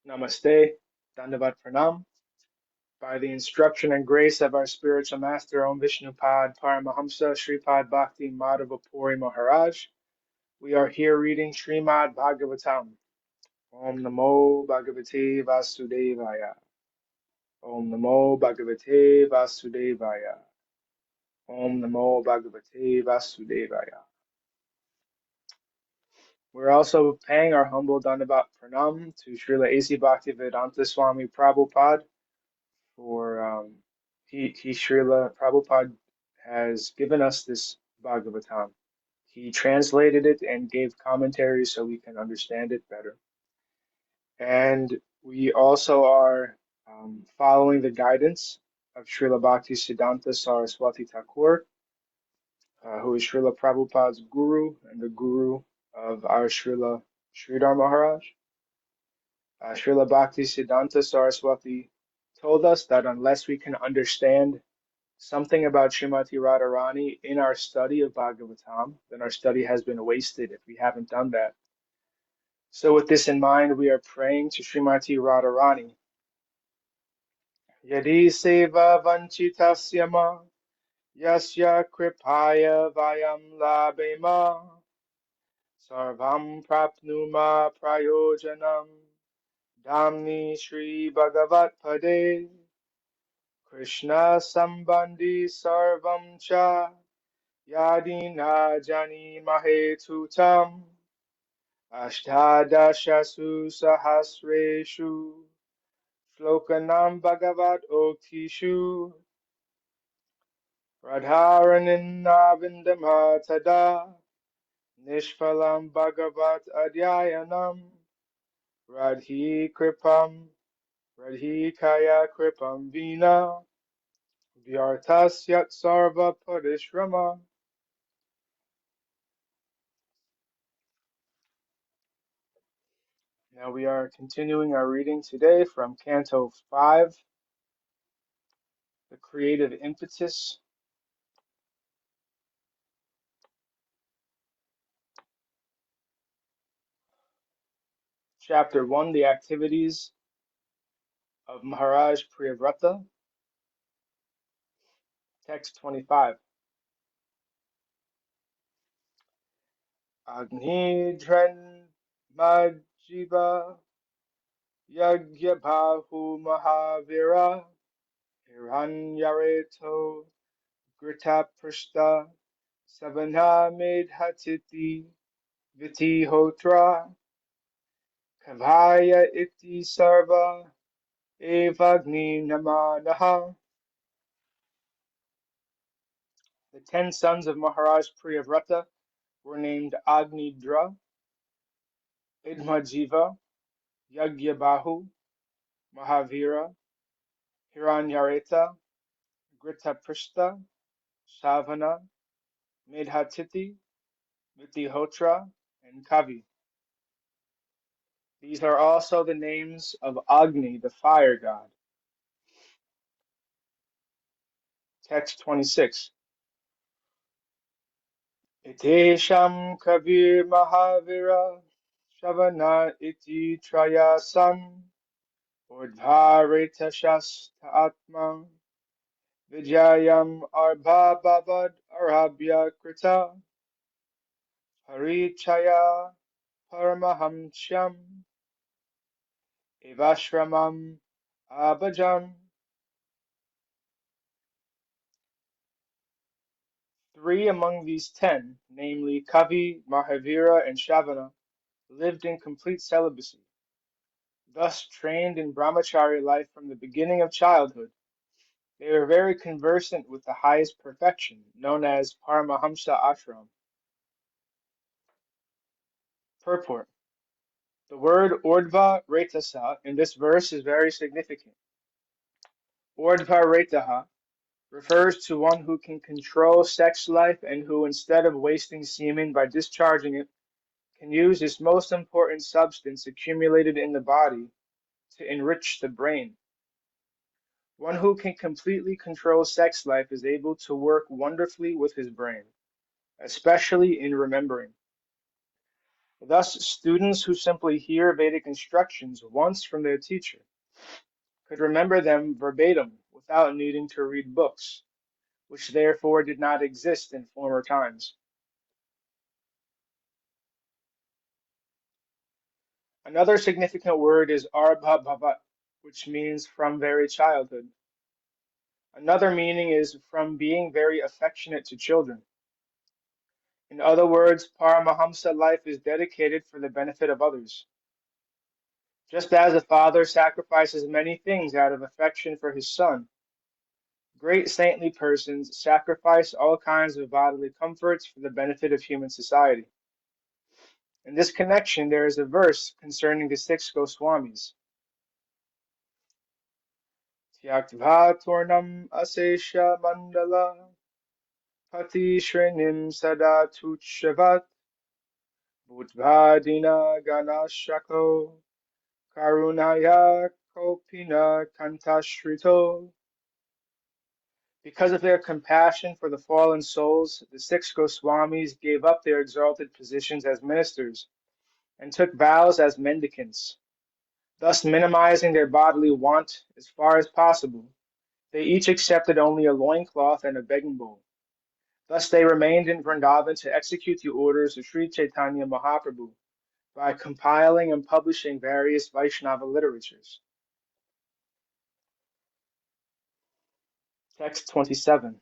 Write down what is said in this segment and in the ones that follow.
Namaste, Dandavat Pranam. By the instruction and grace of our spiritual master, Om Vishnupad Paramahamsa Sripad Bhakti Madhava Puri Maharaj, we are here reading Srimad Bhagavatam. Om Namo Bhagavate Vasudevaya. Om Namo Bhagavate Vasudevaya. Om Namo Bhagavate Vasudevaya. We're also paying our humble Dandavat Pranam to Srila A.C. Bhaktivedanta Swami Prabhupada for Srila Prabhupada has given us this Bhagavatam. He translated it and gave commentaries so we can understand it better. And we also are following the guidance of Srila Bhaktisiddhanta Saraswati Thakur, who is Srila Prabhupada's guru and the guru of our Srila Sridhara Maharaja. Srila Bhaktisiddhanta Saraswati told us that unless we can understand something about Srimati Radharani in our study of Bhagavatam, then our study has been wasted if we haven't done that. So with this in mind, we are praying to Srimati Radharani. Yadi seva vanchitasya ma yasya kripaya vayam labema sarvam prapnuma prayojanam damni Shri Bhagavat Pade Krishna sambandhi sarvam cha Yadina jani mahetutam ashtadashasu sahasreshu shlokanam bhagavat oktishu radharaninavindamatада nishphalam bhagavat adhyayanam radhikaya kripam vina vyartasyat sarva parishrama. Now we are continuing our reading today from Canto 5, the creative impetus. Chapter 1, the activities of Maharaj Priyavrata. Text 25. Agni Majjiva Yagyabhahu Mahavira Hiranyareto Gritaprishta Savana Medhatiti Vitihotra Kavaya Iti Sarva Evagni Namanaha. The 10 sons of Maharaj Priyavrata were named Agnidra, Idmajiva, Yagyabahu, Mahavira, Hiranyareta, Gritaprishta, Savana, Medhatiti, Vitihotra, and Kavi. These are also the names of Agni, the fire god. Text 26. Itesham Kavir Mahavira Shavana iti Trayasan Urdharita Shasta Atma Vijayam Arbha Bavad Arabhya Krita Parichaya Paramahamsyam Evashramam Abhajam. 3 among these 10, namely Kavi, Mahavira, and Shavana, lived in complete celibacy. Thus trained in brahmachari life from the beginning of childhood, they were very conversant with the highest perfection, known as Paramahamsa Ashram. Purport. The word Urdhva Retasa in this verse is very significant. Urdhva Retaha refers to one who can control sex life and who, instead of wasting semen by discharging it, can use this most important substance accumulated in the body to enrich the brain. One who can completely control sex life is able to work wonderfully with his brain, especially in remembering. Thus, students who simply hear Vedic instructions once from their teacher could remember them verbatim without needing to read books, which therefore did not exist in former times. Another significant word is Arbha, which means from very childhood. Another meaning is from being very affectionate to children. In other words, Paramahamsa life is dedicated for the benefit of others. Just as a father sacrifices many things out of affection for his son, great saintly persons sacrifice all kinds of bodily comforts for the benefit of human society. In this connection, there is a verse concerning the six Goswamis. Tyaktva tornam asesha mandala pati shrenim sada tuchavat bhutvadina ganashako karunaya kopina kantashrito. Because of their compassion for the fallen souls, the six Goswamis gave up their exalted positions as ministers and took vows as mendicants, thus minimizing their bodily want as far as possible. They each accepted only a loincloth and a begging bowl. Thus they remained in Vrindavan to execute the orders of Sri Chaitanya Mahaprabhu by compiling and publishing various Vaishnava literatures. Text 27.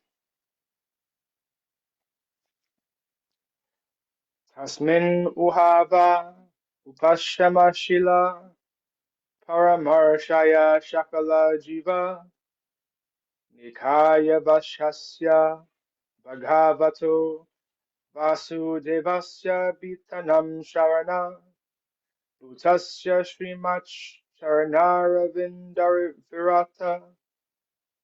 Tasmin uhava upashyama shila paramarshaya shakala jiva nikaya vashasya bhagavato vasudevasya bitanam sharana bhutasya srimach charanaravindarivirata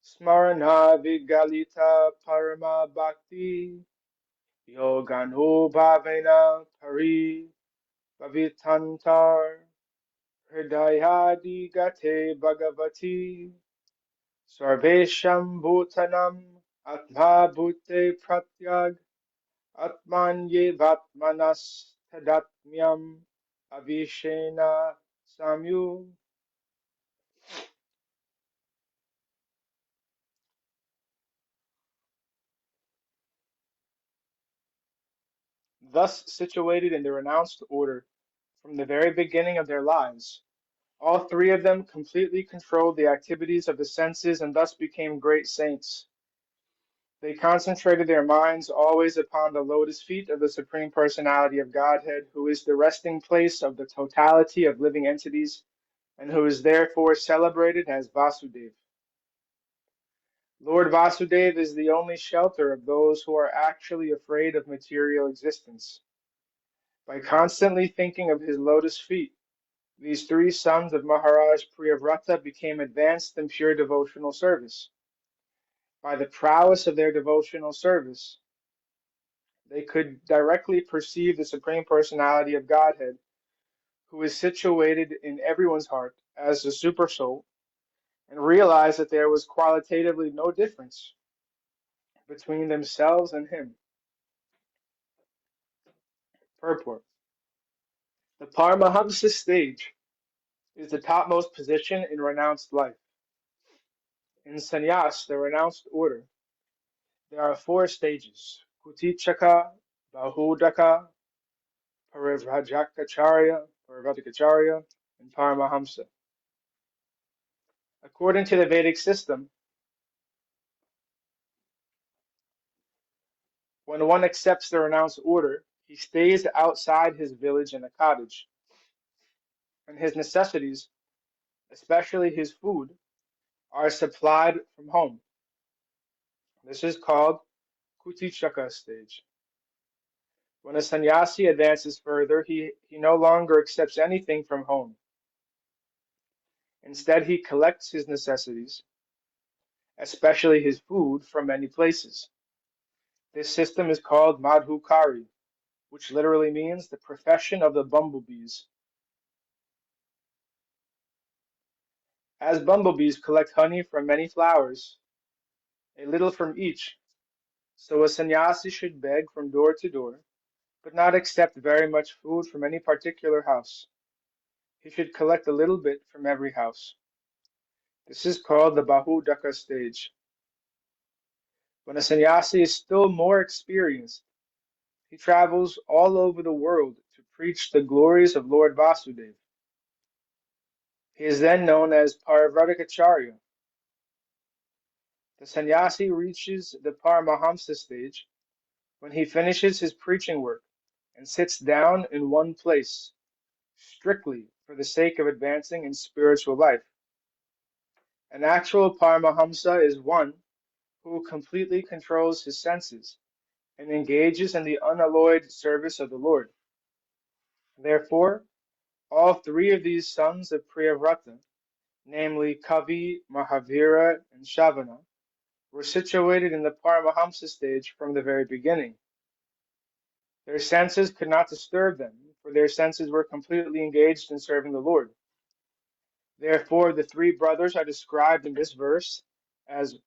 smarana vigalita parama bhakti yogano bhavena pari Bhavitantar Hridayadi Gate Bhagavati Sarvesham Bhutanam Atma Bhute Pratyag Atmanye Vatmanas Tadatmyam Avishena Samyu. Thus situated in the renounced order from the very beginning of their lives, all three of them completely controlled the activities of the senses and thus became great saints. They concentrated their minds always upon the lotus feet of the Supreme Personality of Godhead, who is the resting place of the totality of living entities, and who is therefore celebrated as Vasudeva. Lord Vasudeva is the only shelter of those who are actually afraid of material existence. By constantly thinking of his lotus feet, these three sons of Mahārāja Priyavrata became advanced in pure devotional service. By the prowess of their devotional service, they could directly perceive the Supreme Personality of Godhead, who is situated in everyone's heart as the Supersoul, and realize that there was qualitatively no difference between themselves and him. Purport. The Paramahamsa stage is the topmost position in renounced life. In sannyas, the renounced order, there are four stages: Kutichaka, Bahudaka, Parivrajacharya, and Paramahamsa. According to the Vedic system, when one accepts the renounced order, he stays outside his village in a cottage, and his necessities, especially his food, are supplied from home. This is called Kutichaka stage. When a sannyasi advances further, he no longer accepts anything from home. Instead, he collects his necessities, especially his food, from many places. This system is called Madhukari, which literally means the profession of the bumblebees. As bumblebees collect honey from many flowers, a little from each, so a sannyasi should beg from door to door, but not accept very much food from any particular house. He should collect a little bit from every house. This is called the Bahudaka stage. When a sannyasi is still more experienced, he travels all over the world to preach the glories of Lord Vasudeva. He is then known as Priyavrata. The sannyasi reaches the Paramahamsa stage when he finishes his preaching work and sits down in one place, strictly for the sake of advancing in spiritual life. An actual Paramahamsa is one who completely controls his senses and engages in the unalloyed service of the Lord. Therefore, all three of these sons of Priyavrata, namely Kavi, Mahavira, and Shavana, were situated in the Paramahamsa stage from the very beginning. Their senses could not disturb them, for their senses were completely engaged in serving the Lord. Therefore, the three brothers are described in this verse as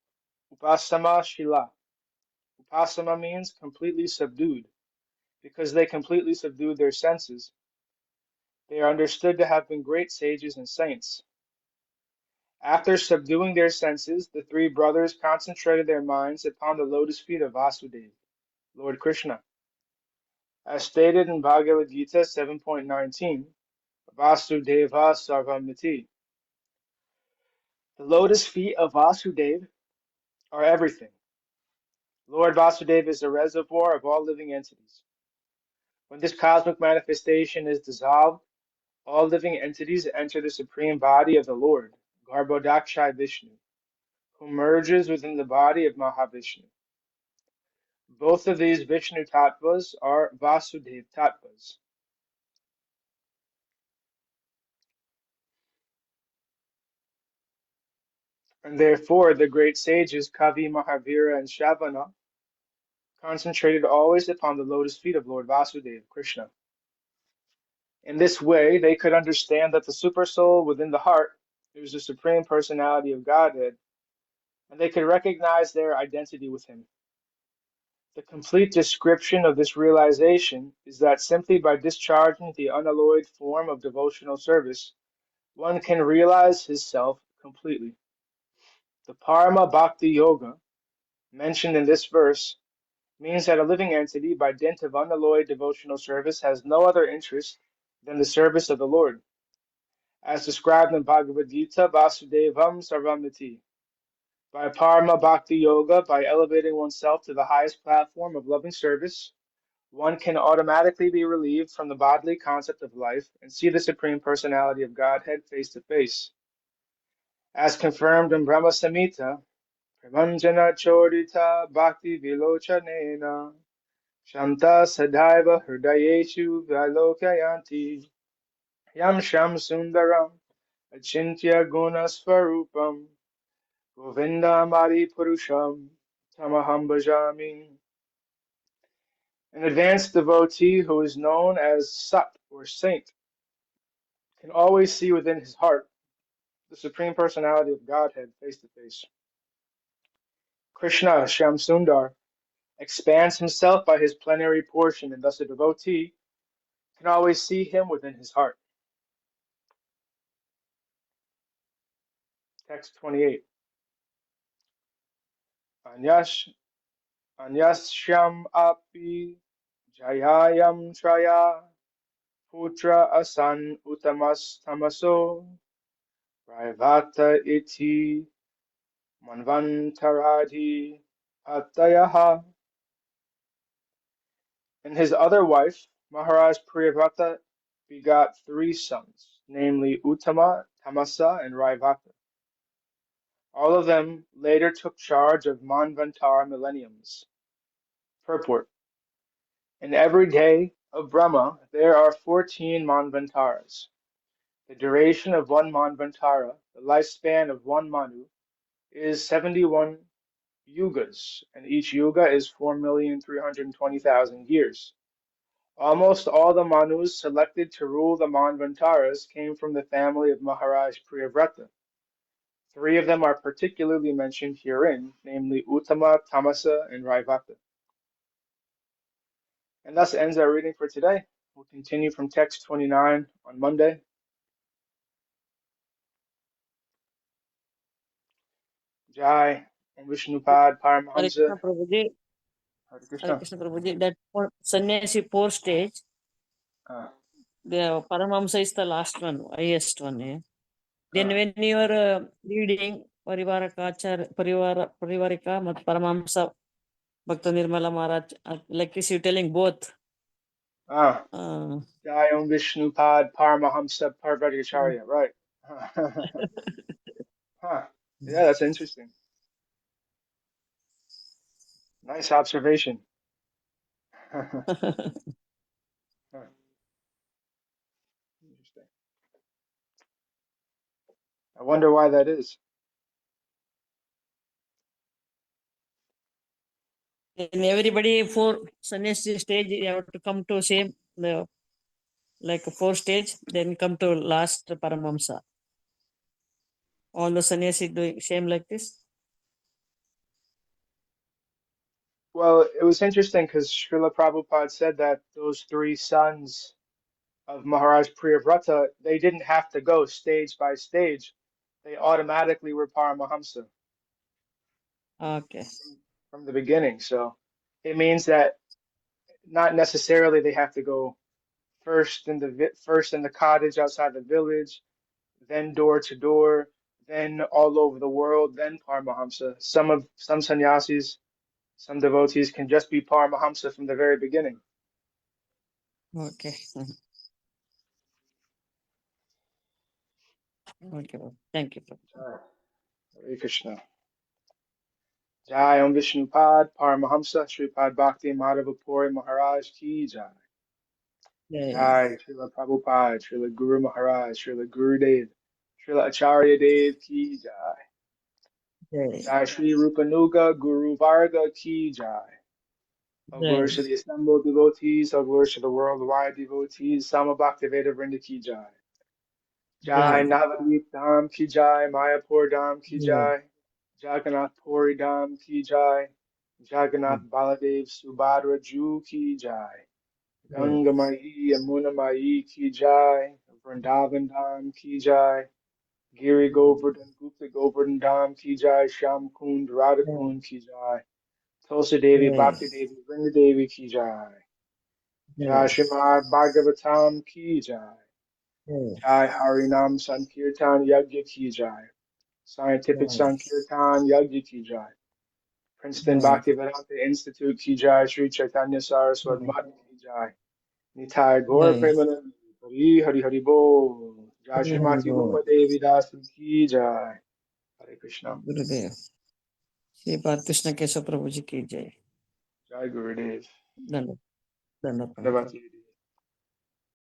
Upasama Shila. Upasama means completely subdued. Because they completely subdued their senses, they are understood to have been great sages and saints. After subduing their senses, the three brothers concentrated their minds upon the lotus feet of Vasudeva, Lord Krishna. As stated in Bhagavad Gita 7.19, Vasudeva Sarvamiti. The lotus feet of Vasudeva are everything. Lord Vasudeva is the reservoir of all living entities. When this cosmic manifestation is dissolved, all living entities enter the supreme body of the Lord, Garbhodakshai Vishnu, who merges within the body of Mahavishnu. Both of these Vishnu tattvas are Vasudeva tattvas. And therefore, the great sages Kavi, Mahavira, and Shavana concentrated always upon the lotus feet of Lord Vasudeva, Krishna. In this way, they could understand that the supersoul within the heart is the supreme personality of Godhead, and they could recognize their identity with him. The complete description of this realization is that simply by discharging the unalloyed form of devotional service, one can realize his self completely. The Parama Bhakti Yoga, mentioned in this verse, means that a living entity, by dint of unalloyed devotional service, has no other interest than the service of the Lord. As described in Bhagavad Gita, Vasudevam Sarvamiti. By Parama Bhakti Yoga, by elevating oneself to the highest platform of loving service, one can automatically be relieved from the bodily concept of life and see the Supreme Personality of Godhead face to face. As confirmed in Brahma Samhita, Pramanjana Chodita Bhakti Vilochanena Shanta Sadhaiva Hridayeshu Valokayanti Yam Sham Sundaram Achintya Gunasvarupam Govinda Mari Purusham Tamaham Bhajami. An advanced devotee who is known as Sat or Saint can always see within his heart the Supreme Personality of Godhead face to face. Krishna, Shamsundar, expands himself by his plenary portion, and thus a devotee can always see him within his heart. Text 28. Anyasyam api jayayam traya putra asan utamas tamaso Priyavrata iti manvantaradi atayaha. And his other wife, Maharaj Priyavrata, begot three sons, namely Uttama, Tamasa, and Raivata. All of them later took charge of Manvantara millenniums. Purport. In every day of Brahma, there are 14 Manvantaras. The duration of one Manvantara, the lifespan of one Manu, is 71 yugas, and each yuga is 4,320,000 years. Almost all the Manus selected to rule the Manvantaras came from the family of Maharaj Priyavrata. Three of them are particularly mentioned herein, namely Uttama, Tamasa, and Raivata. And thus ends our reading for today. We'll continue from text 29 on Monday. Jai, Om Vishnupad, Hare Krishna Paramahamsa, Prabhuji. Hare Hare Krishna. Krishna Prabhuji. That sannyasi four stage, Ah, the Paramhamsa is the last one, highest one. Yeah? Then ah, when you are reading Parivarika, Mat Paramhamsa, Bhakta Nirmala Maharaj, like this, you telling both. ah. Uh, Jai, Om Vishnupad, Paramahamsa, Parvadikacharya. Right. Huh. Yeah, that's interesting. Nice observation. Huh. Interesting. I wonder why that is. and everybody for sannyasi stage, you have to come to same, like four stage, then come to last Paramhamsa. All the sannyasi doing same like this. Well, it was interesting because Srila Prabhupada said that those three sons of Maharaj Priyavrata, they didn't have to go stage by stage. They automatically were Paramahamsa Okay. from the beginning. So it means that not necessarily they have to go first in the cottage outside the village, then door to door, then all over the world, then Paramahamsa. Some sannyasis, some devotees can just be Paramahamsa from the very beginning. Okay. Okay. Thank you. Jai Hare Krishna. Jai Om Vishnupad, Paramahamsa, Sripad Bhakti Madhava Puri Maharaj Ki Jai. Jai. Jai Srila Prabhupada, Srila Guru Maharaj, Srila Gurudev, Srila Acharya Dev Ki Jai. Jai. Jai Shri Rupanuga Guru Varga Ki Jai. All Jai. glories to the assembled devotees, all glories to the worldwide devotees, Sama Bhaktiveda Vrinda Ki Jai. Jai Jai. Navadvip Dham Ki Jai, Mayapur Dham Ki Jai. Jai, Jagannath Puri Dham Ki Jai, Jagannath Baladev Subhadra Ju Ki Jai, Jai. Ganga Mai Yamuna Mai Ki Jai, Vrindavan Dham Ki Jai, Giri Govardhan Gupta Govardhan Dham Ki Jai, Sham Kund Radha Kund Ki Jai, Tulsa Devi Jai. Bhakti Devi Vrinda Devi Ki Jai, Jai Jai. Srimad Bhagavatam Ki Jai, Jai. Jai Harinam Sankirtan Yajna Ki Jai, Scientific Jai. Sankirtan Yajna Ki Jai, Princeton Jai. Bhaktivedanta Institute Ki Jai, Sri Chaitanya Saraswat Jai. Mat Ki Jai, Nitai Gaur Jai. Premanand Hari Hari Hari Bol, Jai Hare Hare Srimati Bol. Rupa Devi Das Ki Jai, Hare Krishna, Gurudev. Sripad Krishna Keshav Prabhuji ki jai. Jai Gurudev, Dhanwad. Dhanwad. Madhava